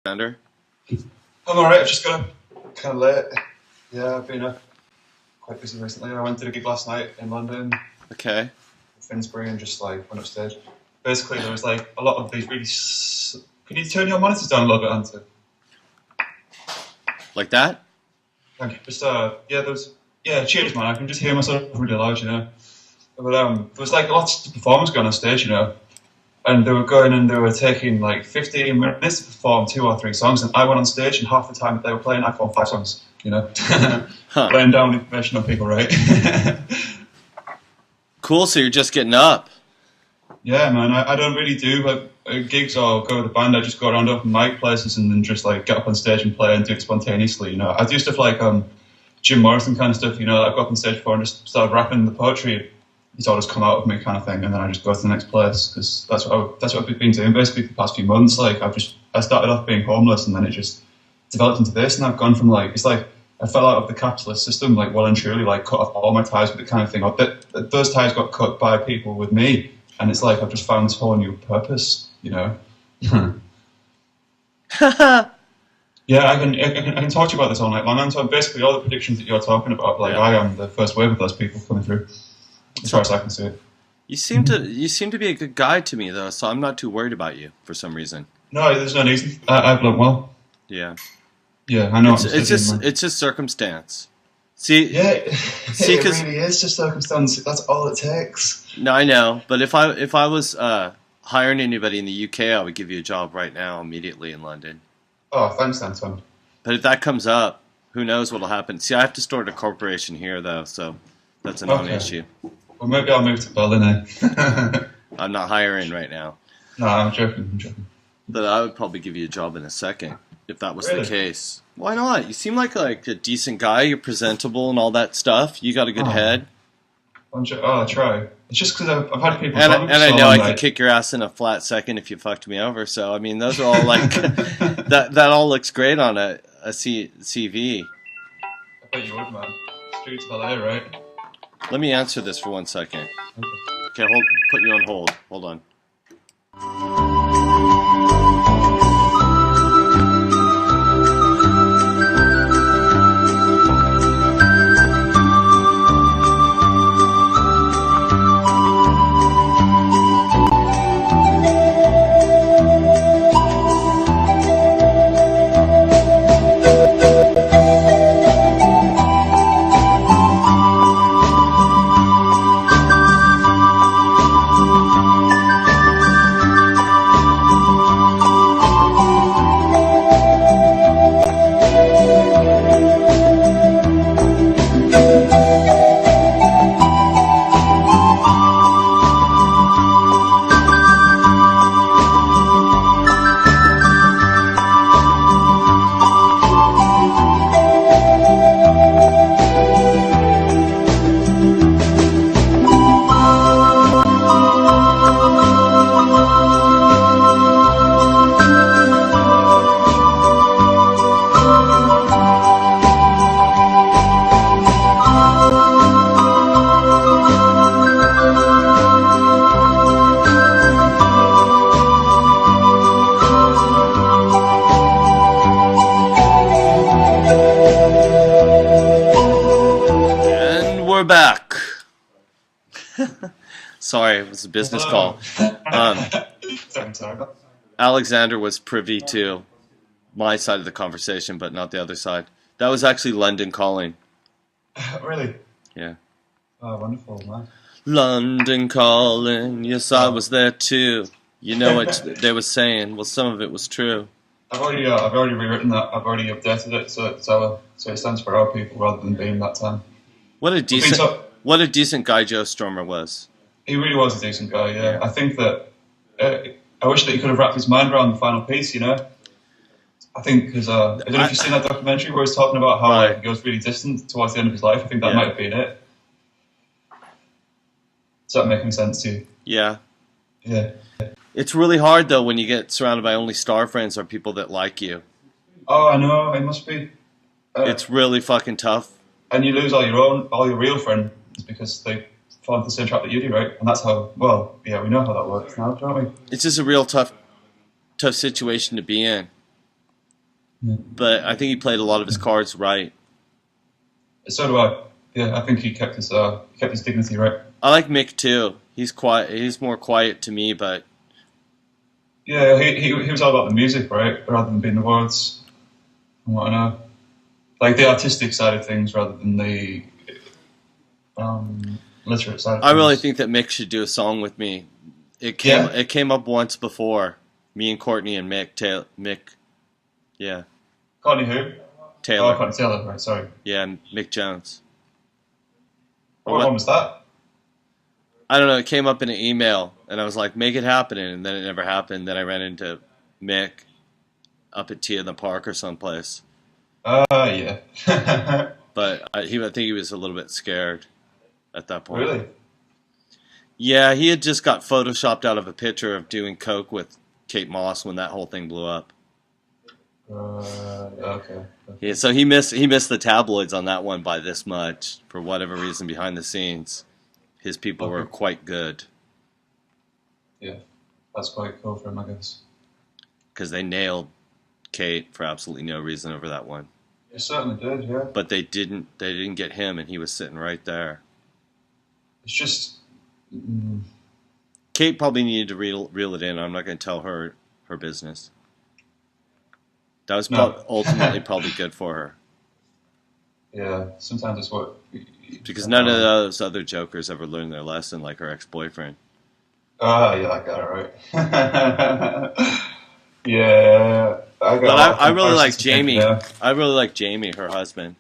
Alexander? I'm alright, I've just got kind of late. Yeah, I've been quite busy recently. I went to a gig last night in London. Okay. Finsbury, and just like went upstage. Basically, there was like a lot of these really. Can you turn your monitors down a little bit, Anton? Like that? Thank you. Just yeah, there was cheers, man. I can just hear myself really loud, you know. But there was like lots of performers going on stage, you know, and they were going and they were taking like 15 minutes to perform 2 or 3 songs, and I went on stage, and half the time that they were playing, I performed 5 songs, you know, laying down information on people, right? Cool. So you're just getting up. Yeah, man. I don't really do like gigs or go with a band. I just go around open mic places and then just like get up on stage and play and do it spontaneously. You know, I do stuff like Jim Morrison kind of stuff. You know, I've got up on stage before and just started rapping the poetry. It's all just come out of me kind of thing, and then I just go to the next place because that's what I've been doing basically for the past few months. Like I started off being homeless, and then it just developed into this, and I've gone from like it's like I fell out of the capitalist system, like well and truly, like cut off all my ties with the kind of thing. Those ties got cut by people with me, and it's like I've just found this whole new purpose, you know. Yeah, I can talk to you about this all night long. And so basically, all the predictions that you're talking about, like I am the first wave of those people coming through, as far as I can see it. You seem to be a good guy to me though, so I'm not too worried about you for some reason. No, there's no reason. I've learned well. Yeah. Yeah, I know. It's just circumstance. See, it really is just circumstance. That's all it takes. No, I know, but if I was hiring anybody in the UK, I would give you a job right now, immediately in London. Oh, thanks, Anton. But if that comes up, who knows what'll happen? See, I have to start a corporation here, though, so that's a non-issue. Well, maybe I'll move to Berlin. I'm not hiring right now. No, I'm joking. But I would probably give you a job in a second if that was the case. Why not? You seem like a decent guy. You're presentable and all that stuff. You got a good head. I'll try. It's just because I've had people. And I know I could kick your ass in a flat second if you fucked me over. So I mean, those are all like that all looks great on a CV. I bet you would, man. Streets of LA, right? Let me answer this for 1 second. Okay, put you on hold. Hold on. Back. Sorry, it was a business call. Alexander was privy to my side of the conversation, but not the other side. That was actually London calling. Really? Yeah. Oh, wonderful, man. London calling. Yes, I was there too. You know what they were saying? Well, some of it was true. I've already rewritten that. I've already updated it, so it stands for our people rather than being that time. What a decent guy Joe Strummer was. He really was a decent guy, yeah. I think that I wish that he could have wrapped his mind around the final piece, you know. I think because I don't know if you've seen that documentary where he's talking about how he goes really distant towards the end of his life. I think that might have been it. Does that make any sense to you? Yeah. Yeah. It's really hard though when you get surrounded by only star friends or people that like you. Oh, I know. It must be. It's really fucking tough. And you lose all your real friends because they fall into the same trap that you do, right? And that's how, well, yeah, we know how that works now, don't we? It's just a real tough situation to be in. Yeah. but I think he played a lot of his cards right. So do I. Yeah, I think he kept his dignity, right? I like Mick too. He's quiet. He's more quiet to me, but Yeah, he was all about the music, right, rather than being the words. From what I know, like the artistic side of things, rather than the literate side of I really things. think that Mick should do a song with me. Yeah, It came up once before. Me and Courtney and Mick, yeah, Courtney who? Oh, Taylor, Courtney Taylor. Right, sorry. yeah, Mick Jones. Or What one what? was that? I don't know. It came up in an email, and I was like, "Make it happen," and then it never happened. Then I ran into Mick up at Tea in the Park or someplace, Yeah. but I think he was a little bit scared at that point. Really? Yeah, he had just got photoshopped out of a picture of doing coke with Kate Moss when that whole thing blew up. Okay. Yeah, so he missed the tabloids on that one by this much for whatever reason behind the scenes. His people were Okay. quite good Yeah, that's quite cool for him, I guess. because they nailed Kate for absolutely no reason over that one. He certainly did. Yeah. But they didn't get him, and he was sitting right there. It's just. Mm, Kate probably needed to reel it in. I'm not going to tell her business. That was no. ultimately probably good for her Yeah. Sometimes it's what. because none of those other jokers ever learned their lesson like her ex-boyfriend. Oh, yeah, I got it right. Yeah, I got a But lot of I really like comparisons to think Jamie. there. I really like Jamie, her husband.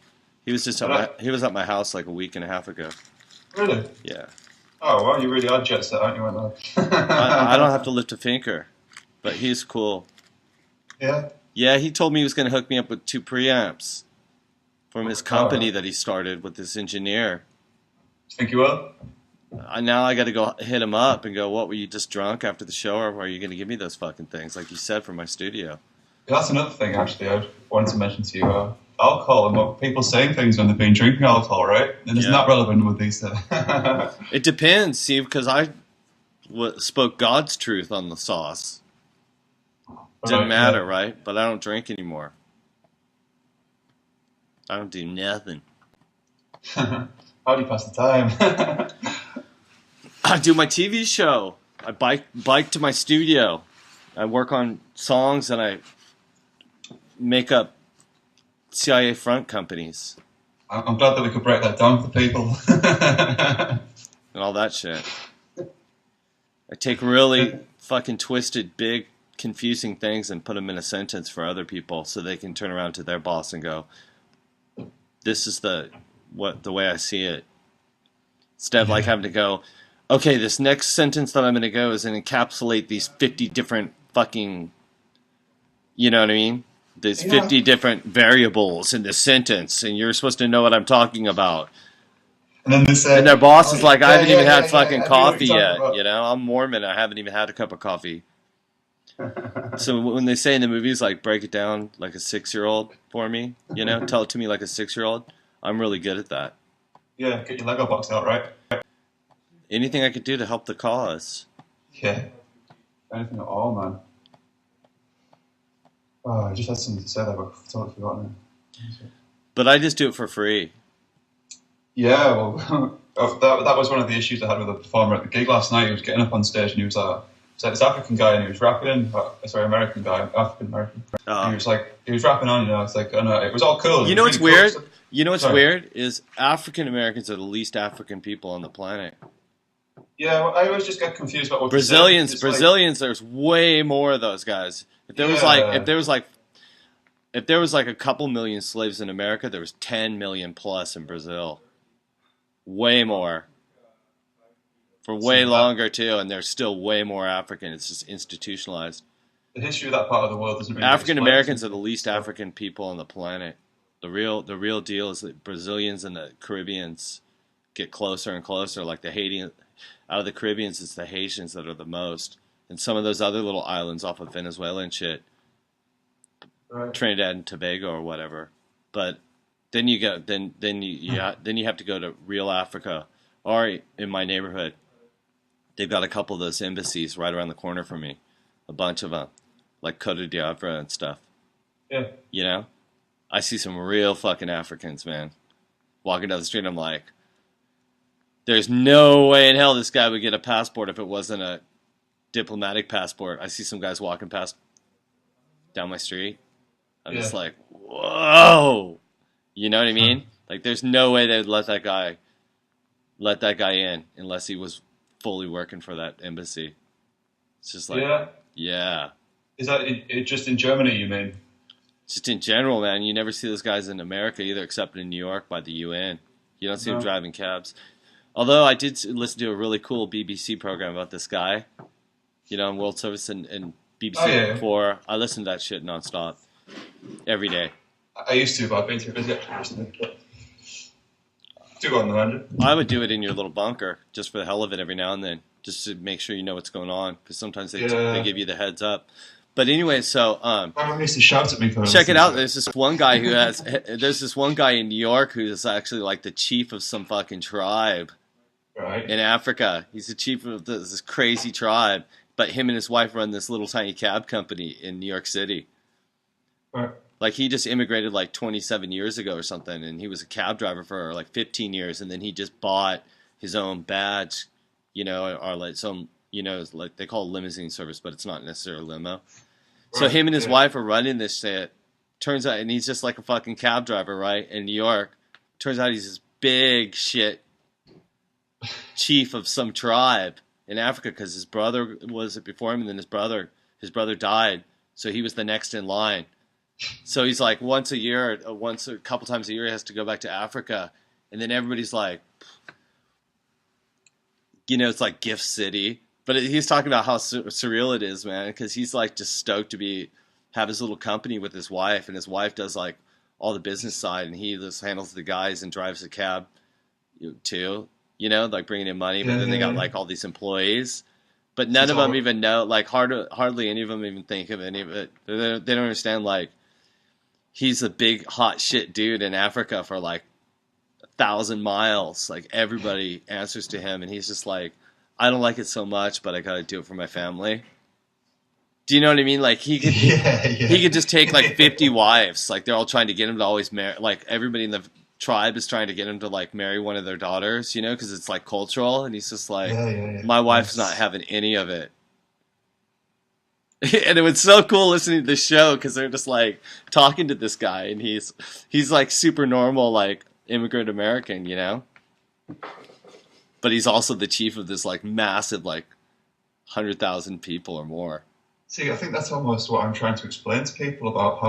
He was just But he was at my house like a week and a half ago. really? Yeah, Oh, well, you really are jet set, aren't you, aren't I don't have you? to lift a finger, but he's cool. Yeah. Yeah, he told me he was going to hook me up with 2 preamps from his Oh, company that he started with this engineer. think you will? Now I got to go hit him up and go, what, were you just drunk after the show, or are you going to give me those fucking things like you said for my studio? That's another thing, actually, I wanted to mention to you. Alcohol and what people saying things when they've been drinking alcohol, right? And isn't Yeah. that relevant with these? It depends, see, because I spoke God's truth on the sauce. Didn't matter, right? But I don't drink anymore. I don't do nothing. Yeah. How do you pass the time? I do my TV show. I bike to my studio. I work on songs and I make up CIA front companies I'm glad that we could break that down for people. and all that shit. I take really fucking twisted, big, confusing things and put them in a sentence for other people so they can turn around to their boss and go, "This is the way I see it." Instead of like having to go, "Okay, this next sentence that I'm going to go is going to encapsulate these 50 different fucking, you know what I mean? There's 50 different variables in this sentence, and you're supposed to know what I'm talking about." And then they say, And their boss is like, "I haven't even had yeah, fucking I know what coffee you're yet." talking about. You know, I'm Mormon. I haven't even had a cup of coffee. So when they say in the movies, like, break it down like a 6-year-old for me, you know, tell it to me like a 6-year-old, I'm really good at that. Yeah, get your Lego box out, right? Anything I could do to help the cause. Yeah. Anything at all, man. Oh, I just had something to say there, but I've totally forgotten it. But I just do it for free. Yeah, well, that was one of the issues I had with a performer at the gig last night. He was getting up on stage and he was this African guy and he was rapping. Sorry, American guy, African American. And he was rapping on, you know. It's like, and it was all cool. You know what's weird? You know what's Sorry. weird is African Americans are the least African people on the planet. Yeah, well, I always just get confused about what Brazilians, It's like- Brazilians, there's way more of those guys. If there was like a couple million slaves in America, there was 10 million plus in Brazil. Way more. For way longer too, and there's still way more African. It's just institutionalized. the history of that part of the world doesn't really African explain Americans it. are the least African people on the planet. The real deal is that Brazilians and the Caribbeans get closer and closer. Like the Haitian, out of the Caribbeans, it's the Haitians that are the most, and some of those other little islands off of Venezuela and shit, Right. Trinidad and Tobago or whatever. But then you go, then you have to go to real Africa. Or in my neighborhood, they've got a couple of those embassies right around the corner from me, a bunch of them, like Cote d'Ivoire and stuff. Yeah. You know, I see some real fucking Africans, man, walking down the street. I'm like, there's no way in hell this guy would get a passport if it wasn't a diplomatic passport. I see some guys walking past down my street. I'm just like, whoa. You know what I mean? Like, there's no way they would let that guy in unless he was fully working for that embassy. It's just like, yeah. Is that just in Germany, you mean? Just in general, man. You never see those guys in America either, except in New York by the UN. You don't see them driving cabs. Although I did listen to a really cool BBC program about this guy, you know, on World Service and BBC before. I listened to that shit nonstop every day. I used to, but I've been too busy actually recently. Do go on the hundred. I would do it in your little bunker just for the hell of it every now and then, just to make sure you know what's going on, because sometimes they give you the heads up. But anyway, so everyone used to shout at me. Check it out. There's this one guy in New York who's actually like the chief of some fucking tribe in Africa. He's the chief of this crazy tribe, but him and his wife run this little tiny cab company in New York City. Right. Like, he just immigrated like 27 years ago or something, and he was a cab driver for like 15 years, and then he just bought his own badge, you know, or like some, you know, like they call it limousine service, but it's not necessarily limo. Right. So him and his wife are running this shit. Turns out, and he's just like a fucking cab driver, right, in New York. Turns out he's this big shit chief of some tribe in Africa, because his brother was it before him, and then his brother died, so he was the next in line. So he's like once a couple times a year, he has to go back to Africa, and then everybody's like, you know, it's like Gift City. But he's talking about how surreal it is, man, because he's like just stoked to have his little company with his wife, and his wife does like all the business side, and he just handles the guys and drives the cab too, you know, like bringing in money. But then they got like all these employees. But none of them even know, like hardly any of them even think of any of it. They don't understand, like, he's a big hot shit dude in Africa for like 1,000 miles. Like, everybody answers to him, and he's just like, I don't like it so much, but I gotta do it for my family. Do you know what I mean? Like, he could he could just take like 50 wives. Like, they're all trying to get him to always marry. Like, everybody in the tribe is trying to get him to like marry one of their daughters, you know, because it's like cultural. And he's just like, my wife's not having any of it. And it was so cool listening to the show, because they're just like talking to this guy, and he's like super normal, like immigrant American, you know, but he's also the chief of this like massive, like 100,000 people or more. See, I think that's almost what I'm trying to explain to people about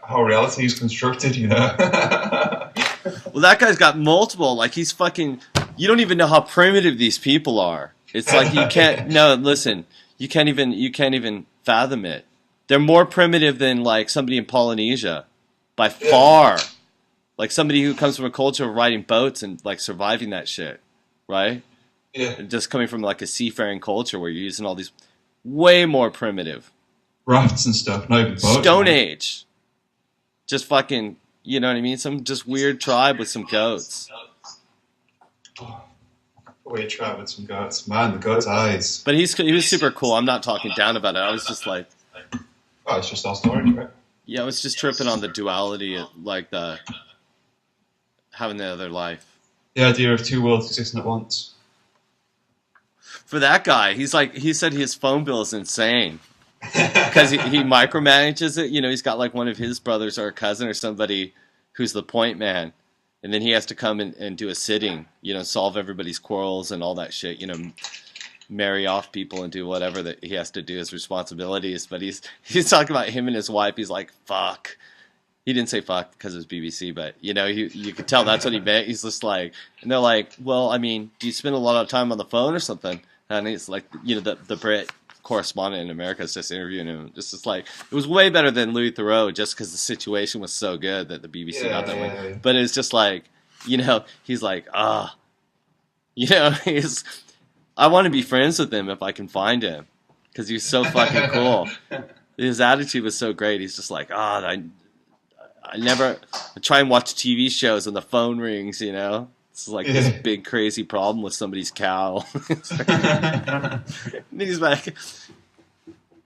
how reality is constructed, you know. Well, that guy's got multiple, like, he's fucking, you don't even know how primitive these people are. It's like, you can't, no, listen, you can't even fathom it. They're more primitive than like somebody in Polynesia by far. Like somebody who comes from a culture of riding boats and like surviving that shit, right? Yeah. And just coming from like a seafaring culture where you're using all these way more primitive rafts and stuff, not even boats. Stone Age. Just fucking, you know what I mean? Some just weird tribe with some goats. Weird tribe with some goats. Man, the goat's eyes. But he was super cool. I'm not talking down about it. I was just like... Oh, it's just our story, right? Yeah, I was just tripping on the duality, like having the other life. The idea of two worlds existing at once. For that guy, he said his phone bill is insane. Because he micromanages it. You know, he's got like one of his brothers or a cousin or somebody who's the point man. And then he has to come and do a sitting, you know, solve everybody's quarrels and all that shit, you know, marry off people and do whatever that he has to do as responsibilities. But he's talking about him and his wife. He's like, fuck. He didn't say fuck because it was BBC, but, you know, you could tell that's what he meant. He's just like, and they're like, well, I mean, do you spend a lot of time on the phone or something? And he's like, you know, the Brit correspondent in America is just interviewing him. Just like, it was way better than Louis Theroux just because the situation was so good that the BBC got that way. But it's just like, you know, he's like, you know, I want to be friends with him if I can find him, because he's so fucking cool. His attitude was so great. He's just like, I try and watch TV shows and the phone rings, you know. It's like this big crazy problem with somebody's cow. And he's like,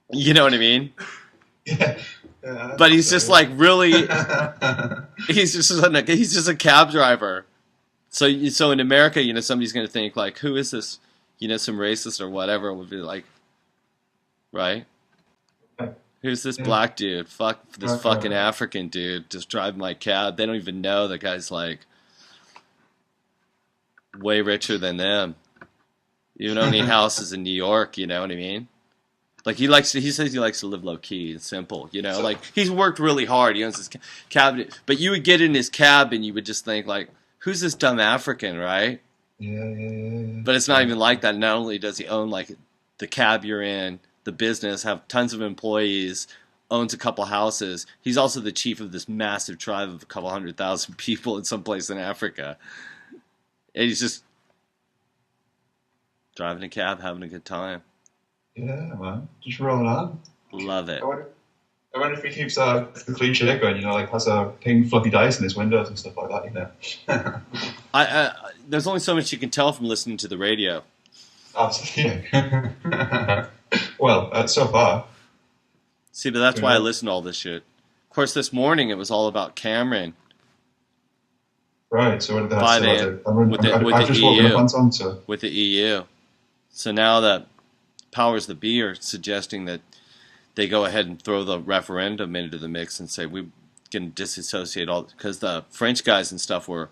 you know what I mean? Yeah. Yeah, but he's just like really, he's just a cab driver. So in America, you know, somebody's going to think like, who is this? You know, some racist or whatever would be like, right? Who's this black dude? Fuck this fucking African dude just driving my cab. They don't even know the guy's like way richer than them. You don't need houses in New York, you know what I mean? Like he says he likes to live low key and simple, you know. Like he's worked really hard. He owns his cab, but you would get in his cab and you would just think like, who's this dumb African, right? Yeah. But it's not even like that. Not only does he own like the cab you're in, the business, have tons of employees, owns a couple houses. He's also the chief of this massive tribe of a couple 100,000 people in some place in Africa. And he's just driving a cab, having a good time. Yeah, man. Just rolling on. Love it. I wonder if he keeps the clean shake going, you know, like has a pink fluffy dice in his windows and stuff like that, you know. There's only so much you can tell from listening to the radio. Absolutely. Well, so far. See, but that's why I listen to all this shit. Of course, this morning it was all about Cameron. Right, so what did they 5 a.m. with the EU. So now that powers that be are suggesting that they go ahead and throw the referendum into the mix and say we can disassociate all, because the French guys and stuff were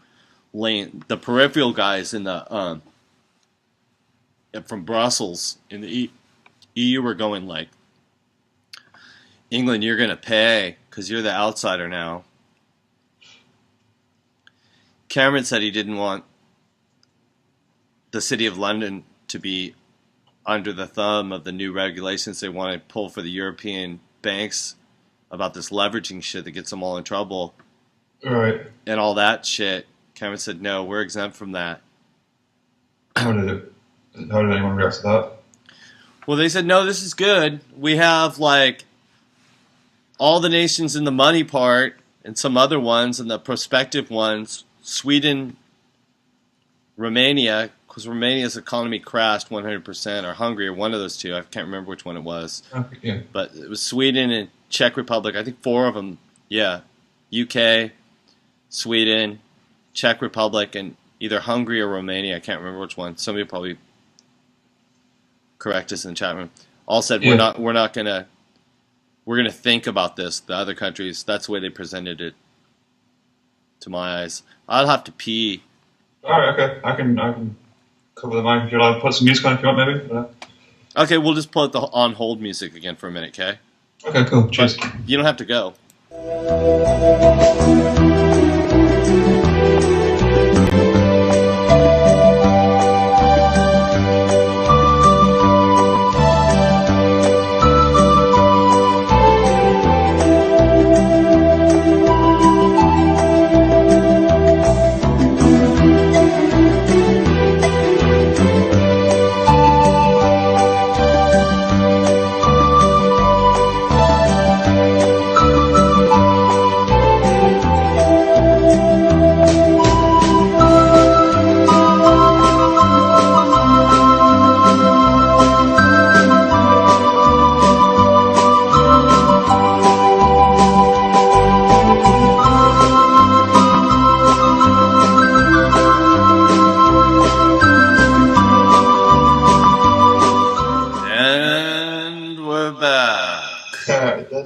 laying, the peripheral guys in the from Brussels in the EU were going like, England, you're going to pay because you're the outsider now. Cameron said he didn't want the City of London to be under the thumb of the new regulations they want to pull for the European banks about this leveraging shit that gets them all in trouble. Right. And all that shit. Cameron said, no, we're exempt from that. How did anyone react to that? Well, they said, no, this is good. We have, like, all the nations in the money part and some other ones and the prospective ones, Sweden, Romania, because Romania's economy crashed 100%, or Hungary, or one of those two. I can't remember which one it was. Okay, yeah. But it was Sweden and Czech Republic. I think 4 of them. Yeah. UK, Sweden, Czech Republic, and either Hungary or Romania. I can't remember which one. Somebody will probably correct us in the chat room. All said, yeah. we're gonna think about this. The other countries, that's the way they presented it to my eyes. I'll have to pee. All right, okay. I can cover the mic if you'd like. Put some music on if you want, maybe. Okay, we'll just put the on hold music again for a minute, okay? Okay, cool. Cheers. But you don't have to go.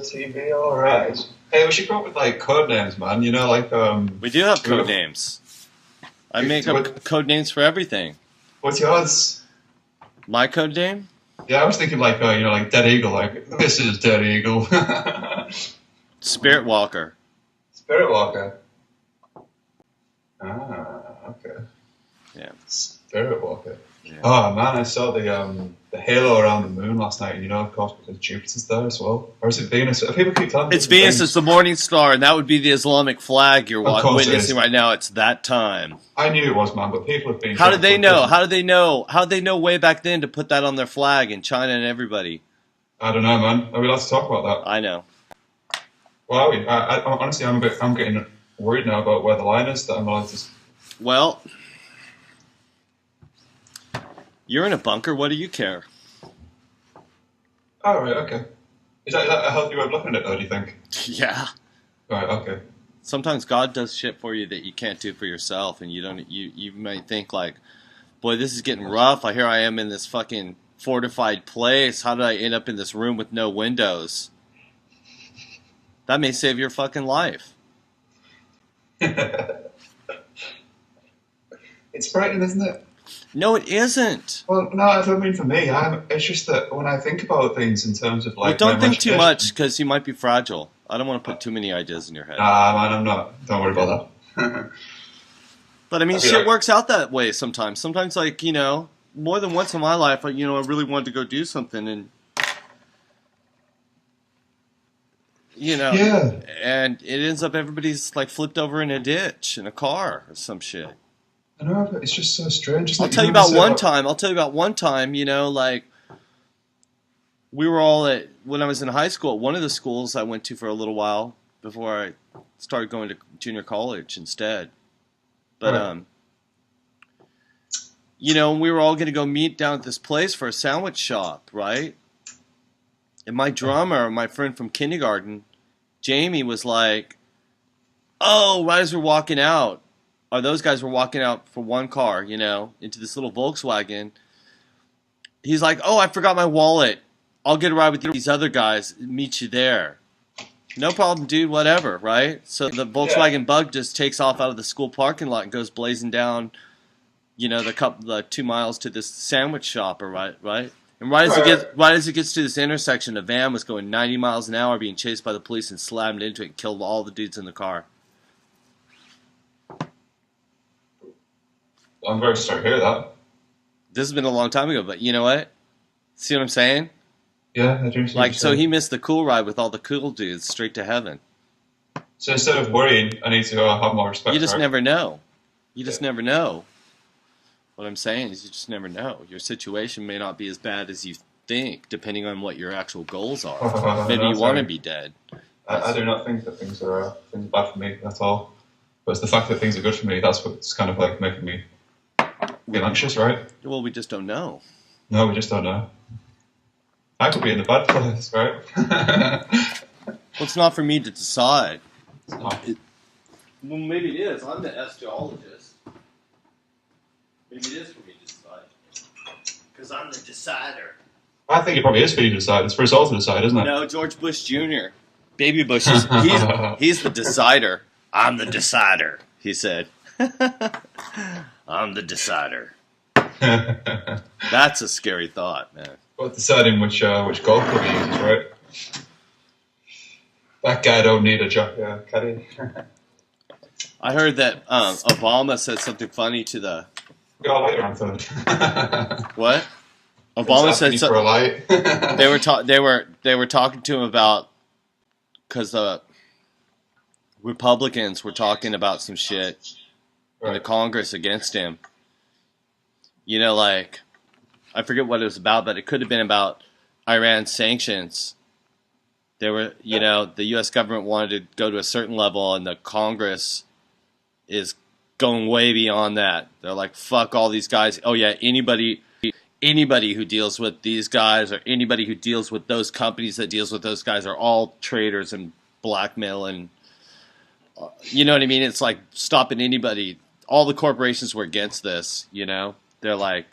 TV, alright. Hey, we should come up with like code names, man. You know, like we do have code names. I make up code names for everything. What's yours? My code name? Yeah, I was thinking like you know, like Dead Eagle. Like this is Dead Eagle. Spirit Walker. Spirit Walker. Ah, okay. Yeah. Spirit Walker. Yeah. Oh man, I saw the halo around the moon last night, and you know, of course, because Jupiter's there as well. Or is it Venus? People keep telling me it's Venus. It's the morning star, and that would be the Islamic flag you're witnessing right now. It's that time. I knew it was, man, but people have been. How did they know? How did they know? How did they know way back then to put that on their flag in China and everybody? I don't know, man. Are we allowed to talk about that? I know. Well, I honestly, I'm getting worried now about where the line is that I'm allowed to. Well. You're in a bunker. What do you care? Oh, right, okay. Is that a healthy way of looking at it, though, do you think? Yeah. Right. Okay. Sometimes God does shit for you that you can't do for yourself, and you might think like, boy, this is getting rough. Here I am in this fucking fortified place. How did I end up in this room with no windows? That may save your fucking life. It's frightening, isn't it? No, it isn't. Well, no, I don't mean for me. It's just that when I think about things in terms of like, Well, don't think too much because you might be fragile. I don't want to put too many ideas in your head. Nah, man, I'm not. Don't worry about that. But I mean, shit works out that way sometimes. Sometimes, like, you know, more than once in my life, I really wanted to go do something, and you know, and it ends up everybody's like flipped over in a ditch in a car or some shit. I know, but it's just so strange. I'll tell you about one time. You know, like we were all when I was in high school at one of the schools I went to for a little while before I started going to junior college instead. But you know, we were all going to go meet down at this place for a sandwich shop, right? And my drummer, my friend from kindergarten, Jamie, was like, "Oh, right as we're walking out." Or those guys were walking out for one car, you know, into this little Volkswagen. He's like, "Oh, I forgot my wallet. I'll get a ride with these other guys. Meet you there." No problem, dude. Whatever, right? So the Volkswagen Bug just takes off out of the school parking lot and goes blazing down, you know, the 2 miles to this sandwich shop, right? And right as it gets to this intersection, a van was going 90 miles an hour, being chased by the police, and slammed into it and killed all the dudes in the car. I'm very sorry to hear that. This has been a long time ago, but you know what? See what I'm saying? Yeah, I do. Like, so he missed the cool ride with all the cool dudes straight to heaven. So instead of worrying, I need to have more respect. You just never know. You just never know. What I'm saying is you just never know. Your situation may not be as bad as you think, depending on what your actual goals are. Maybe you want to be dead. I do not think that things are bad for me at all. But it's the fact that things are good for me, that's what's kind of like making me get anxious, right? Well, we just don't know. No, we just don't know. I could be in the bad place, right? Well, it's not for me to decide. It's not. Well, maybe it is. I'm the S-geologist. Maybe it is for me to decide. Because I'm the decider. I think it probably is for you to decide. It's for us all to decide, isn't it? No, George Bush Jr. Baby Bush, he's the decider. I'm the decider, he said. I'm the decider. That's a scary thought, man. Well, deciding which golf club he uses, right? That guy don't need a job, caddy. I heard that Obama said something funny to the. Got a lighter, Anton. What? Obama said for a light. they were talking to him about, because the Republicans were talking about some shit in the Congress against him. You know, like, I forget what it was about, but it could have been about Iran sanctions. They were, you know, the U.S. government wanted to go to a certain level, and the Congress is going way beyond that. They're like, fuck all these guys. Oh yeah, anybody who deals with these guys, or anybody who deals with those companies that deals with those guys, are all traitors and blackmail, and you know what I mean? It's like stopping anybody. All the corporations were against this, you know? They're like,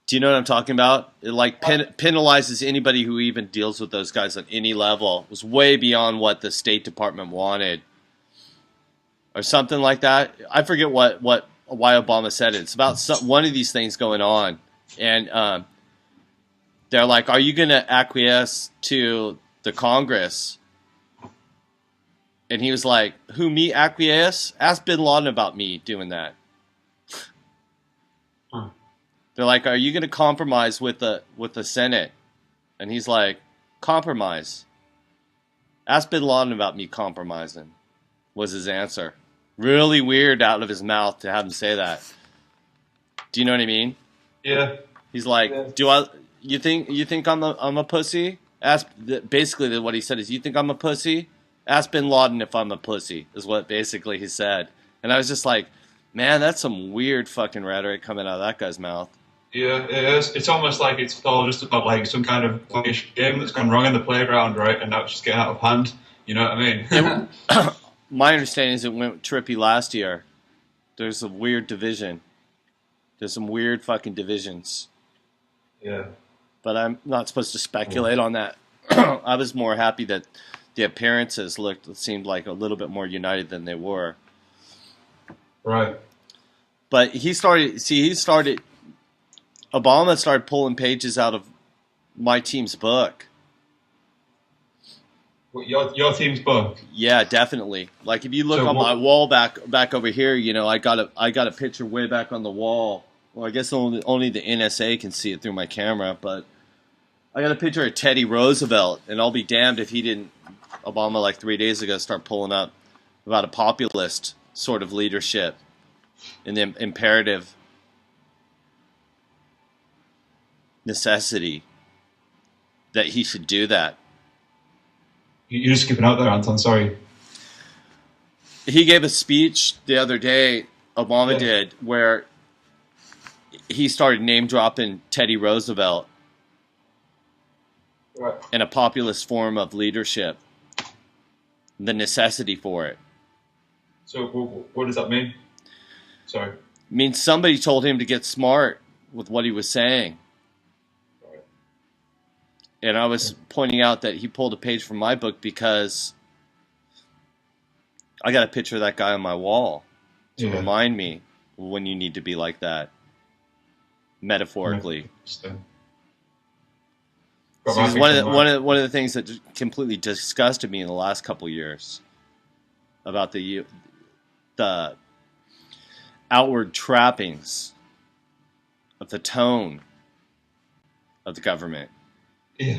do you know what I'm talking about? It like penalizes anybody who even deals with those guys on any level. It was way beyond what the State Department wanted, or something like that. I forget why Obama said it. It's about one of these things going on, and they're like, "Are you going to acquiesce to the Congress?" And he was like, "Who, me acquiesce? Ask Bin Laden about me doing that." They're like, "Are you going to compromise with the Senate?" And he's like, "Compromise? Ask Bin Laden about me compromising," was his answer. Really weird out of his mouth to have him say that. Do you know what I mean? Yeah. He's like, yeah. You think I'm a pussy? Basically what he said is, "You think I'm a pussy? Ask Bin Laden if I'm a pussy," is what basically he said. And I was just like, man, that's some weird fucking rhetoric coming out of that guy's mouth. Yeah, it is. It's almost like it's all just about like some kind of boyish game that's gone wrong in the playground, right? And now it's just getting out of hand. You know what I mean? My understanding is it went trippy last year. There's a weird division. There's some weird fucking divisions. Yeah. But I'm not supposed to speculate on that. I was more happy that the appearances seemed like a little bit more united than they were. Right. But Obama started pulling pages out of my team's book. What, your team's book? Yeah, definitely. Like if you look on my wall back over here, I got a picture way back on the wall. Well, I guess only the NSA can see it through my camera, but I got a picture of Teddy Roosevelt, and I'll be damned if he didn't, Obama, like 3 days ago, start pulling up about a populist sort of leadership and the imperative necessity that he should do that. You're just skipping out there, Anton. Sorry. He gave a speech the other day, Obama did, where he started name dropping Teddy Roosevelt and a populist form of leadership, the necessity for it. So what does that mean? Sorry. It means somebody told him to get smart with what he was saying. Right. And I was pointing out that he pulled a page from my book because I got a picture of that guy on my wall to remind me when you need to be like that, metaphorically. So one of the things that completely disgusted me in the last couple of years about the outward trappings of the tone of the government. Yeah.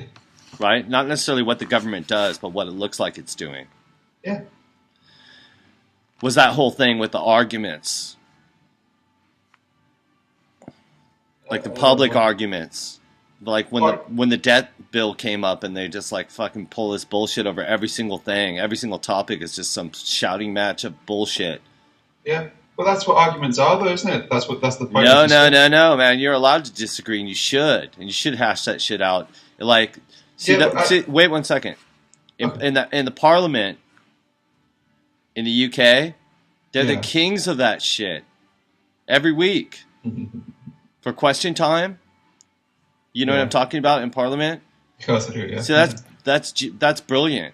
Right? Not necessarily what the government does, but what it looks like it's doing. Yeah. Was that whole thing with the arguments. Like the public arguments. Like when the debt bill came up and they just like fucking pull this bullshit over every single thing. Every single topic is just some shouting match of bullshit. Yeah. Well, that's what arguments are, though, isn't it? That's the point. No, man. You're allowed to disagree, and you should hash that shit out. Like, wait 1 second. In the Parliament in the UK, they're the kings of that shit. Every week for question time. You know what I'm talking about in Parliament? Of course I do. Yeah. So that's brilliant.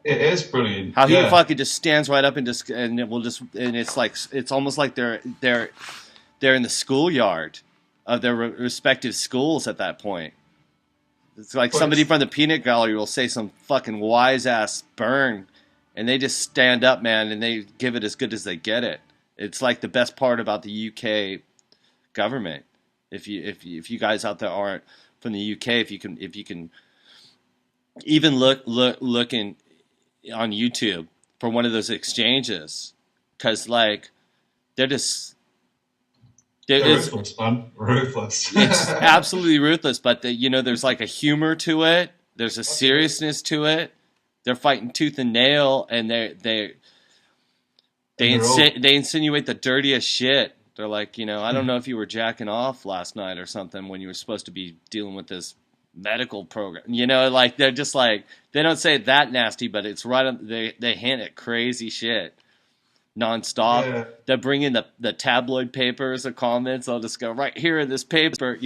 It is brilliant. How he fucking just stands right up and it's almost like they're in the schoolyard of their respective schools at that point. It's like somebody from the peanut gallery will say some fucking wise ass burn, and they just stand up, man, and they give it as good as they get it. It's like the best part about the UK government. If you guys out there aren't from the UK, if you can even look in on YouTube for one of those exchanges, because like they're ruthless, man. Ruthless. It's absolutely ruthless, but there's like a humor to it. There's a seriousness to it. They're fighting tooth and nail, and they insinuate the dirtiest shit. They're like, I don't know if you were jacking off last night or something when you were supposed to be dealing with this medical program. Like they're just like, they don't say it that nasty, but it's right on. They hint at crazy shit nonstop. Yeah. They bring in the tabloid papers, the comments. I'll just go right here in this paper.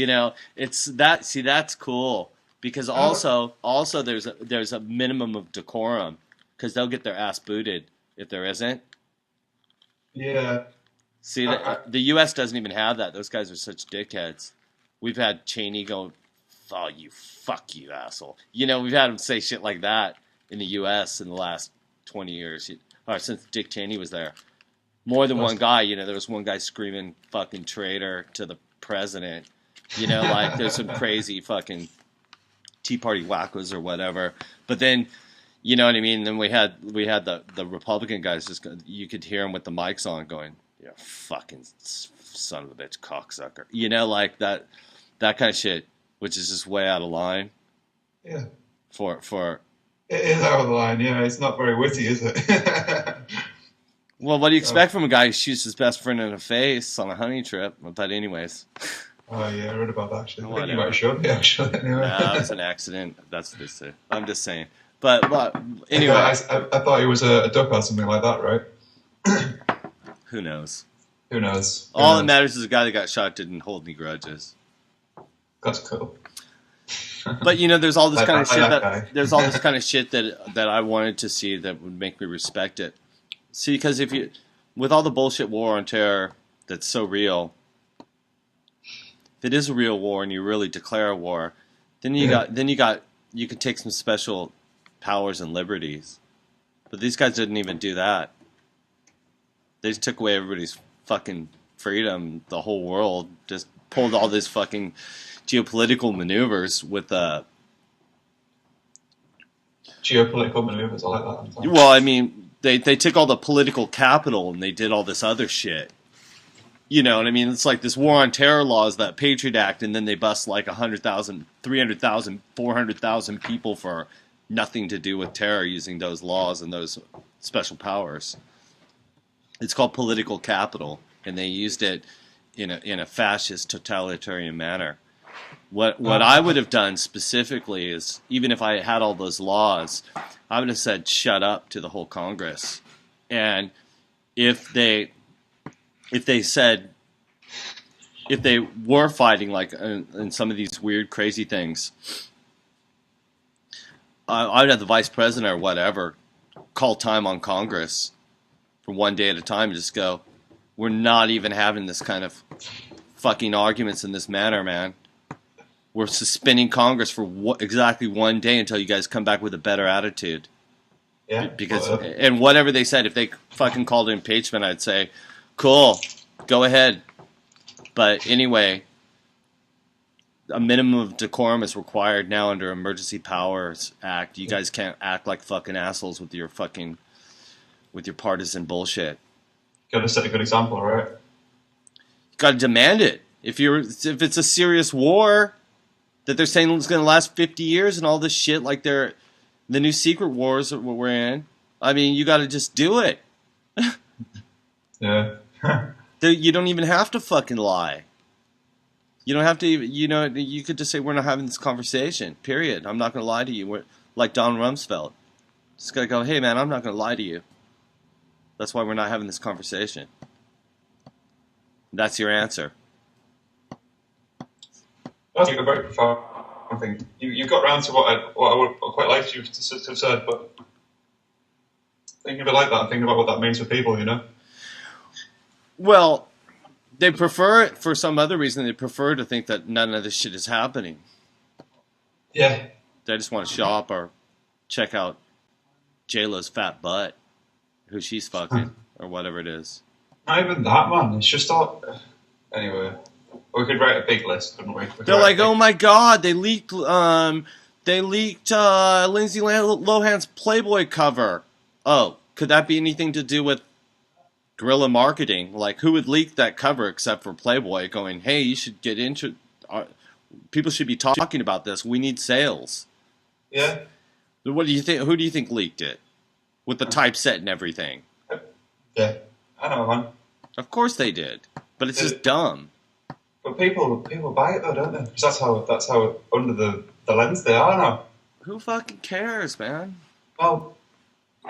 It's that. See, that's cool because also there's a minimum of decorum because they'll get their ass booted if there isn't. Yeah. See, the U.S. doesn't even have that. Those guys are such dickheads. We've had Cheney go, "Oh, fuck you, asshole." We've had him say shit like that in the U.S. in the last 20 years, or since Dick Cheney was there. More than one guy. There was one guy screaming "fucking traitor" to the president. Like there's some crazy fucking Tea Party wackos or whatever. But then, you know what I mean? Then we had the Republican guys just you could hear them with the mics on going, "You fucking son of a bitch, cocksucker." Like that kind of shit, which is just way out of line. Yeah. For it is out of line. Yeah, it's not very witty, is it? Well, what do you expect from a guy who shoots his best friend in the face on a hunting trip? But anyways. Oh yeah, I read about that actually. I think Whatever. you might have showed me actually. Anyway. Nah, it was an accident. That's what they say. I'm just saying. But anyway. I thought he was a duck or something like that, right? Who knows? Who knows? All that matters is the guy that got shot didn't hold any grudges. That's cool. But there's all this kind of shit there's all this kind of shit that I wanted to see that would make me respect it. See, because with all the bullshit war on terror that's so real, if it is a real war and you really declare a war, then you can take some special powers and liberties. But these guys didn't even do that. They just took away everybody's fucking freedom. The whole world just pulled all this fucking geopolitical maneuvers with geopolitical maneuvers. I like that. Well, I mean, they took all the political capital and they did all this other shit. You know what I mean? It's like this war on terror laws, that Patriot Act, and then they bust like 100,000, 300,000, 400,000 people for nothing to do with terror using those laws and those special powers. It's called political capital, and they used it in a fascist, totalitarian manner. What I would have done specifically is, even if I had all those laws, I would have said shut up to the whole Congress. And if they were fighting like in some of these weird, crazy things, I would have the vice president or whatever call time on Congress for one day at a time and just go, we're not even having this kind of fucking arguments in this manner, man. We're suspending Congress for exactly one day until you guys come back with a better attitude. Yeah. And whatever they said, if they fucking called it impeachment, I'd say, cool, go ahead. But anyway, a minimum of decorum is required now under Emergency Powers Act. You guys can't act like fucking assholes with your partisan bullshit. Got to set a good example, right? You got to demand it. If it's a serious war that they're saying is going to last 50 years and all this shit, like the new secret wars that we're in, I mean, you got to just do it. Yeah. You don't even have to fucking lie. You don't have to even, you could just say, we're not having this conversation, period. I'm not going to lie to you. We're like Don Rumsfeld. Just got to go, hey, man, I'm not going to lie to you. That's why we're not having this conversation. That's your answer. That's a very profound thing. You got round to what I would quite like you to have said, but thinking of it like that, thinking about what that means for people, Well, they prefer it for some other reason. They prefer to think that none of this shit is happening. Yeah. They just want to shop or check out J-Lo's fat butt, who she's fucking, or whatever it is. Not even that, man. It's just all... Anyway, we could write a big list, couldn't we? They're like, oh my god, they leaked Lindsay Lohan's Playboy cover. Oh, could that be anything to do with guerrilla marketing? Like, who would leak that cover except for Playboy going, hey, you should get into... people should be talking about this. We need sales. Yeah. What do you think? Who do you think leaked it? With the typeset and everything. Yeah. I know, man. Of course they did. But it's just dumb. But people buy it though, don't they? Because that's how under the lens they are now. Who fucking cares, man? Well,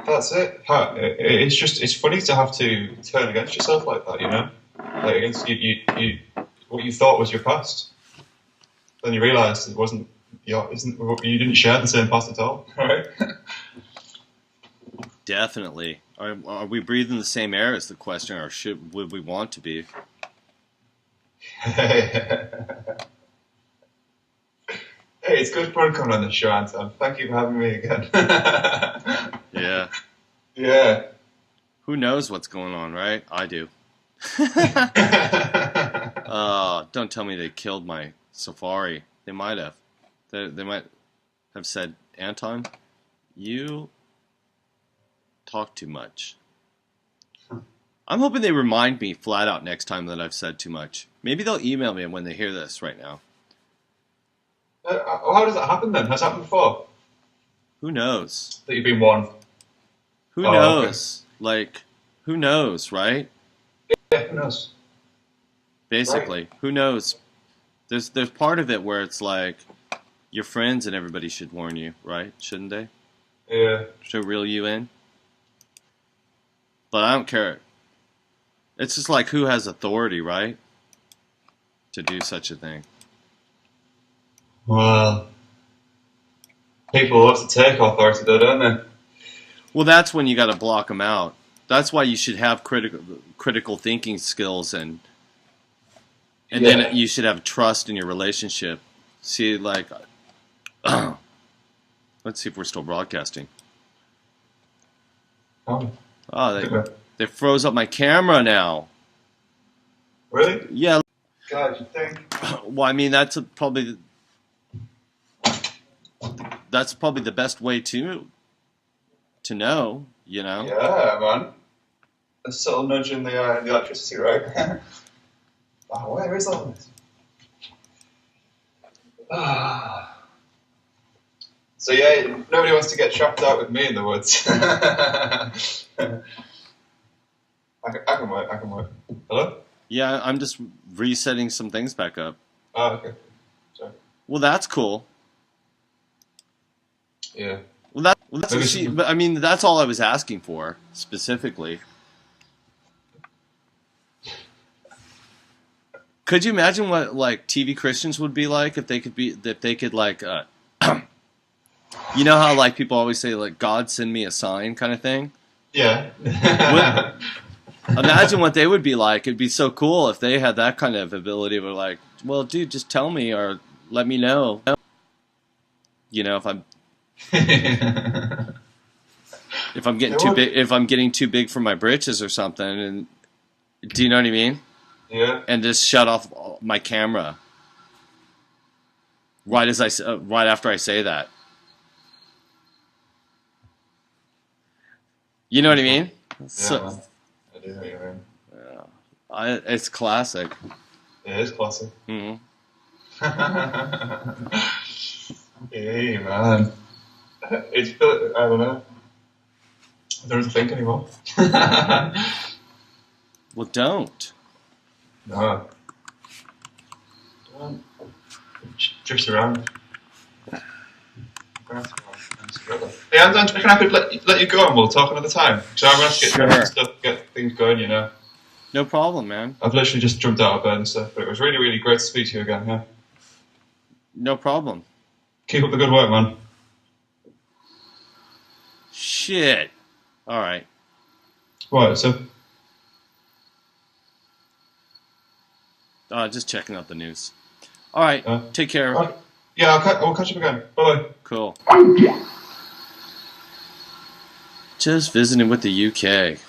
that's it. It's funny to have to turn against yourself like that, like against you what you thought was your past. Then you realise it wasn't. You didn't share the same past at all, right? Definitely. Are we breathing the same air is the question, or would we want to be? Hey, it's good fun coming on the show, Anton. Thank you for having me again. Yeah. Yeah. Who knows what's going on, right? I do. Don't tell me they killed my Safari. They might have. They might have said, Anton, you talk too much. I'm hoping they remind me flat out next time that I've said too much. Maybe they'll email me when they hear this right now. How does that happen then? Has that happened before? Who knows? That you've been warned? Who knows? Okay. Like, Who knows, right? Yeah, who knows? Basically, Right. who knows? There's part of it where it's like your friends and everybody should warn you, right? Shouldn't they? Yeah. Should reel you in. But I don't care. It's just like who has authority, right? To do such a thing. Well, people love to take authority, though, don't they? Well, that's when you got to block them out. That's why you should have critical thinking skills and Yeah. then you should have trust in your relationship. See, like, let's see if we're still broadcasting. Oh, Oh, they froze up my camera now. really? Yeah. God, you think? Well, I mean, that's probably the best way to know, you know. Yeah, man. A subtle nudge in the electricity, right? Oh, where is all this? So yeah, nobody wants to get trapped out with me in the woods. I can work. I can work. Hello? Yeah, I'm just resetting some things back up. Oh, okay. Sorry. Well, that's cool. Yeah. Well, that's but I mean, that's all I was asking for specifically. Could you imagine what like TV Christians would be like if they could like, you know how like people always say like God send me a sign kind of thing? Yeah. Imagine what they would be like. It'd be so cool if they had that kind of ability. Where like, well, dude, just tell me or let me know. You know, if I'm getting too big, if I'm getting too big for my britches or something, and do you know what I mean? Yeah. And just shut off my camera right after I say that. You know what I mean? Yeah, So, man. I do know what you mean. yeah, it's classic. It is classic. Mm-hmm. Hey, man. I don't know. I don't think anymore. Well, don't. No. Drifts around. Hey, Anton, do you reckon I could let you go and we'll talk another time? So I'm going to have to get things going, you know. No problem, man. I've literally just jumped out of bed and stuff, but it was really, really great to speak to you again, yeah. No problem. Keep up the good work, man. Shit. All right. What, so... Just checking out the news. All right. Take care. Yeah, I'll catch up again. Bye-bye. Cool. Just visiting with the UK.